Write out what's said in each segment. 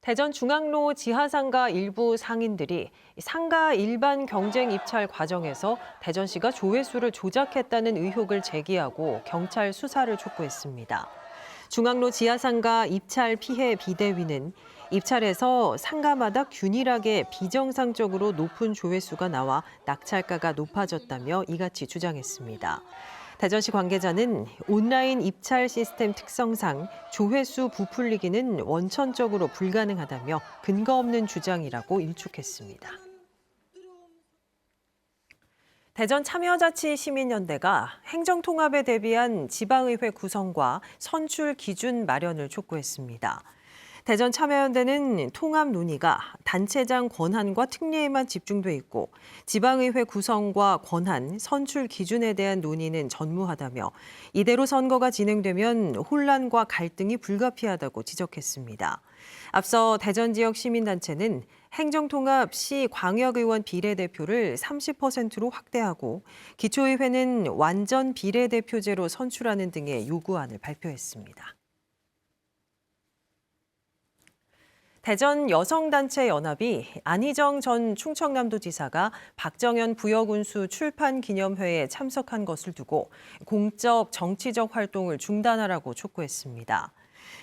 대전 중앙로 지하상가 일부 상인들이 상가 일반 경쟁 입찰 과정에서 대전시가 조회수를 조작했다는 의혹을 제기하고 경찰 수사를 촉구했습니다. 중앙로 지하상가 입찰 피해 비대위는 입찰에서 상가마다 균일하게 비정상적으로 높은 조회수가 나와 낙찰가가 높아졌다며 이같이 주장했습니다. 대전시 관계자는 온라인 입찰 시스템 특성상 조회수 부풀리기는 원천적으로 불가능하다며 근거 없는 주장이라고 일축했습니다. 대전 참여자치시민연대가 행정통합에 대비한 지방의회 구성과 선출 기준 마련을 촉구했습니다. 대전 참여연대는 통합 논의가 단체장 권한과 특례에만 집중돼 있고 지방의회 구성과 권한, 선출 기준에 대한 논의는 전무하다며 이대로 선거가 진행되면 혼란과 갈등이 불가피하다고 지적했습니다. 앞서 대전 지역 시민단체는 행정통합 시 광역의원 비례대표를 30%로 확대하고 기초의회는 완전 비례대표제로 선출하는 등의 요구안을 발표했습니다. 대전 여성단체연합이 안희정 전 충청남도지사가 박정현 부여군수 출판기념회에 참석한 것을 두고 공적 정치적 활동을 중단하라고 촉구했습니다.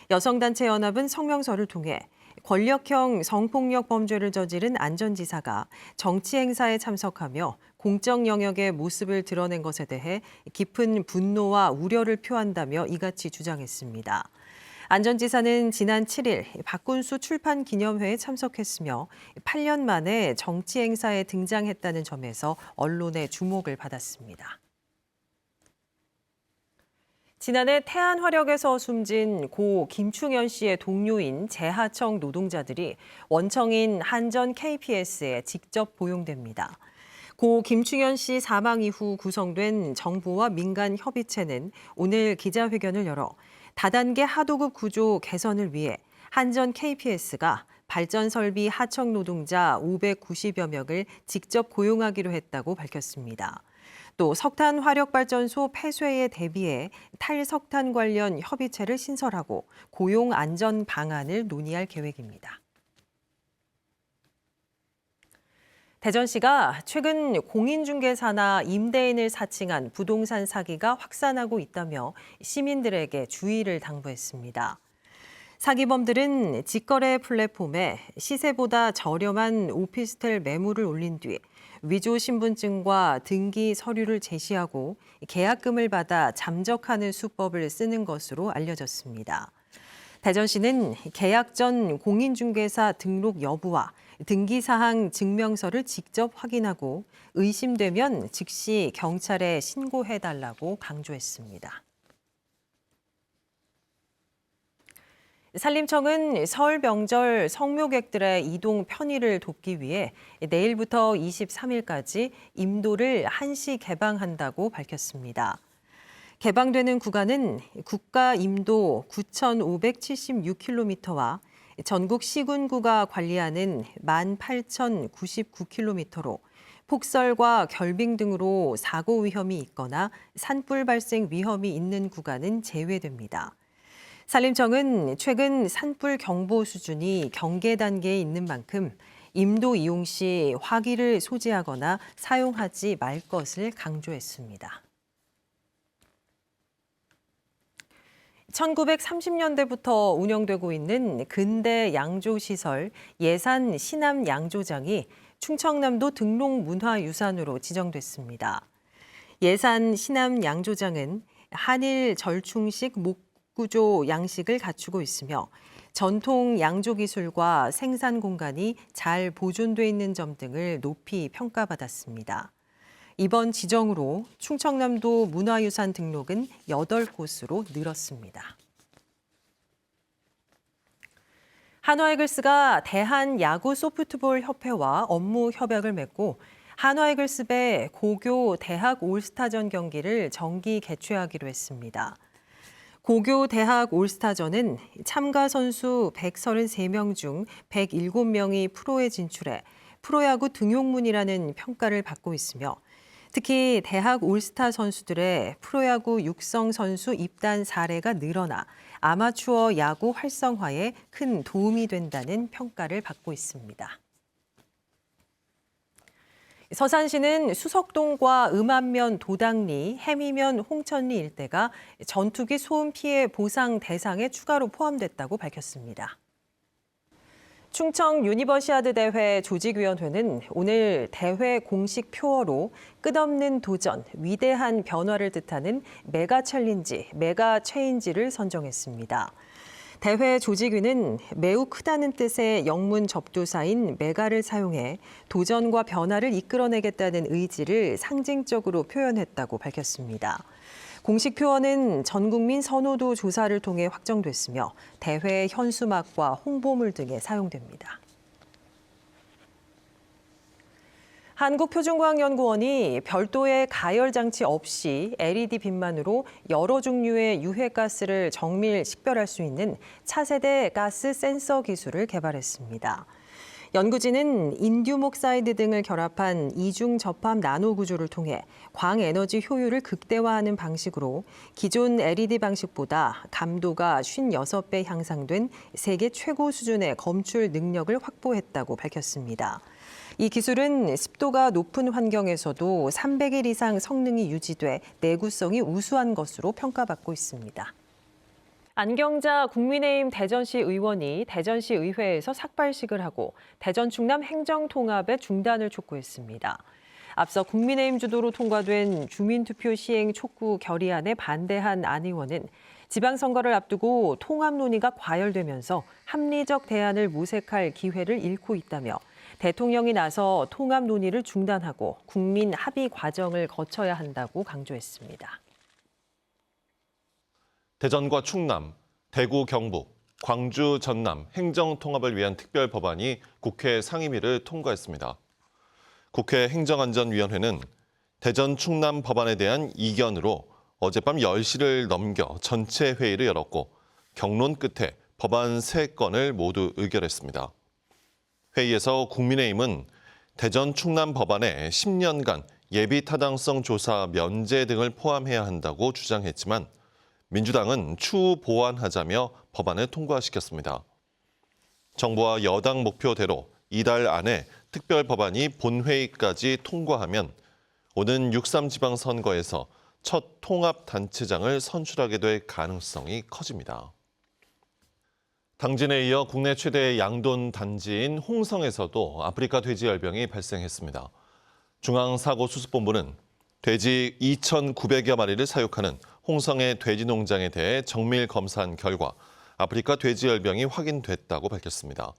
여성단체연합은 성명서를 통해 권력형 성폭력 범죄를 저지른 안 전 지사가 정치 행사에 참석하며 공적 영역의 모습을 드러낸 것에 대해 깊은 분노와 우려를 표한다며 이같이 주장했습니다. 안 전 지사는 지난 7일 박군수 출판 기념회에 참석했으며 8년 만에 정치 행사에 등장했다는 점에서 언론의 주목을 받았습니다. 지난해 태안화력에서 숨진 고 김충현 씨의 동료인 재하청 노동자들이 원청인 한전 KPS에 직접 고용됩니다. 고 김충현 씨 사망 이후 구성된 정부와 민간 협의체는 오늘 기자회견을 열어 다단계 하도급 구조 개선을 위해 한전 KPS가 발전 설비 하청 노동자 590여 명을 직접 고용하기로 했다고 밝혔습니다. 또 석탄 화력발전소 폐쇄에 대비해 탈석탄 관련 협의체를 신설하고 고용 안전 방안을 논의할 계획입니다. 대전시가 최근 공인중개사나 임대인을 사칭한 부동산 사기가 확산하고 있다며 시민들에게 주의를 당부했습니다. 사기범들은 직거래 플랫폼에 시세보다 저렴한 오피스텔 매물을 올린 뒤 위조 신분증과 등기 서류를 제시하고 계약금을 받아 잠적하는 수법을 쓰는 것으로 알려졌습니다. 대전시는 계약 전 공인중개사 등록 여부와 등기사항 증명서를 직접 확인하고 의심되면 즉시 경찰에 신고해달라고 강조했습니다. 산림청은 설 명절 성묘객들의 이동 편의를 돕기 위해 내일부터 23일까지 임도를 한시 개방한다고 밝혔습니다. 개방되는 구간은 국가 임도 9,576km와 전국 시군구가 관리하는 18,099km로 폭설과 결빙 등으로 사고 위험이 있거나 산불 발생 위험이 있는 구간은 제외됩니다. 산림청은 최근 산불 경보 수준이 경계 단계에 있는 만큼 임도 이용 시 화기를 소지하거나 사용하지 말 것을 강조했습니다. 1930년대부터 운영되고 있는 근대 양조시설 예산 신암 양조장이 충청남도 등록문화유산으로 지정됐습니다. 예산 신암 양조장은 한일 절충식 목구조 양식을 갖추고 있으며 전통 양조 기술과 생산 공간이 잘 보존돼 있는 점 등을 높이 평가받았습니다. 이번 지정으로 충청남도 문화유산 등록은 8곳으로 늘었습니다. 한화이글스가 대한야구소프트볼협회와 업무 협약을 맺고 한화이글스배 고교 대학 올스타전 경기를 정기 개최하기로 했습니다. 고교 대학 올스타전은 참가 선수 133명 중 107명이 프로에 진출해 프로야구 등용문이라는 평가를 받고 있으며 특히 대학 올스타 선수들의 프로야구 육성 선수 입단 사례가 늘어나 아마추어 야구 활성화에 큰 도움이 된다는 평가를 받고 있습니다. 서산시는 수석동과 음암면 도당리, 해미면 홍천리 일대가 전투기 소음 피해 보상 대상에 추가로 포함됐다고 밝혔습니다. 충청 유니버시아드 대회 조직위원회는 오늘 대회 공식 표어로 끝없는 도전, 위대한 변화를 뜻하는 메가 챌린지, 메가 체인지를 선정했습니다. 대회 조직위는 매우 크다는 뜻의 영문 접두사인 메가를 사용해 도전과 변화를 이끌어내겠다는 의지를 상징적으로 표현했다고 밝혔습니다. 공식 표어는 전국민 선호도 조사를 통해 확정됐으며 대회 현수막과 홍보물 등에 사용됩니다. 한국표준과학연구원이 별도의 가열 장치 없이 LED 빛만으로 여러 종류의 유해가스를 정밀 식별할 수 있는 차세대 가스 센서 기술을 개발했습니다. 연구진은 인듐 옥사이드 등을 결합한 이중 접합 나노 구조를 통해 광에너지 효율을 극대화하는 방식으로 기존 LED 방식보다 감도가 56배 향상된 세계 최고 수준의 검출 능력을 확보했다고 밝혔습니다. 이 기술은 습도가 높은 환경에서도 300일 이상 성능이 유지돼 내구성이 우수한 것으로 평가받고 있습니다. 안경자 국민의힘 대전시 의원이 대전시 의회에서 삭발식을 하고 대전 충남 행정통합의 중단을 촉구했습니다. 앞서 국민의힘 주도로 통과된 주민투표 시행 촉구 결의안에 반대한 안 의원은 지방선거를 앞두고 통합 논의가 과열되면서 합리적 대안을 모색할 기회를 잃고 있다며 대통령이 나서 통합 논의를 중단하고 국민 합의 과정을 거쳐야 한다고 강조했습니다. 대전과 충남, 대구, 경북, 광주, 전남 행정통합을 위한 특별법안이 국회 상임위를 통과했습니다. 국회 행정안전위원회는 대전, 충남 법안에 대한 이견으로 어젯밤 10시를 넘겨 전체 회의를 열었고 경론 끝에 법안 3건을 모두 의결했습니다. 회의에서 국민의힘은 대전, 충남 법안에 10년간 예비타당성 조사 면제 등을 포함해야 한다고 주장했지만 민주당은 추후 보완하자며 법안을 통과시켰습니다. 정부와 여당 목표대로 이달 안에 특별법안이 본회의까지 통과하면 오는 6.3 지방선거에서 첫 통합단체장을 선출하게 될 가능성이 커집니다. 당진에 이어 국내 최대의 양돈 단지인 홍성에서도 아프리카 돼지열병이 발생했습니다. 중앙사고수습본부는 돼지 2,900여 마리를 사육하는 홍성의 돼지 농장에 대해 정밀 검사한 결과 아프리카 돼지열병이 확인됐다고 밝혔습니다.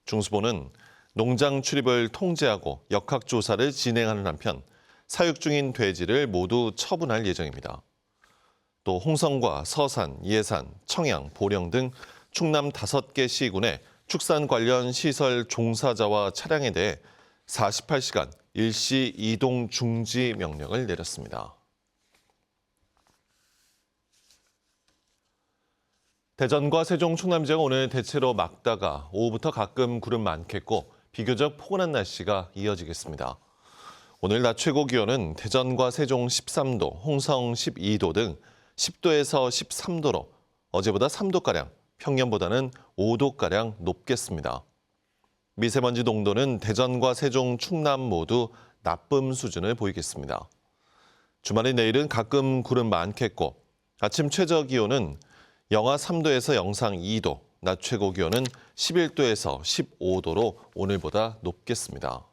중수본은 농장 출입을 통제하고 역학조사를 진행하는 한편 사육 중인 돼지를 모두 처분할 예정입니다. 또 홍성과 서산, 예산, 청양, 보령 등 충남 5개 시군의 축산 관련 시설 종사자와 차량에 대해 48시간 일시 이동 중지 명령을 내렸습니다. 대전과 세종, 충남 지역은 오늘 대체로 맑다가 오후부터 가끔 구름 많겠고 비교적 포근한 날씨가 이어지겠습니다. 오늘 낮 최고 기온은 대전과 세종 13도, 홍성 12도 등 10도에서 13도로 어제보다 3도가량, 평년보다는 5도가량 높겠습니다. 미세먼지 농도는 대전과 세종, 충남 모두 나쁨 수준을 보이겠습니다. 주말인 내일은 가끔 구름 많겠고 아침 최저 기온은 영하 3도에서 영상 2도, 낮 최고 기온은 11도에서 15도로 오늘보다 높겠습니다.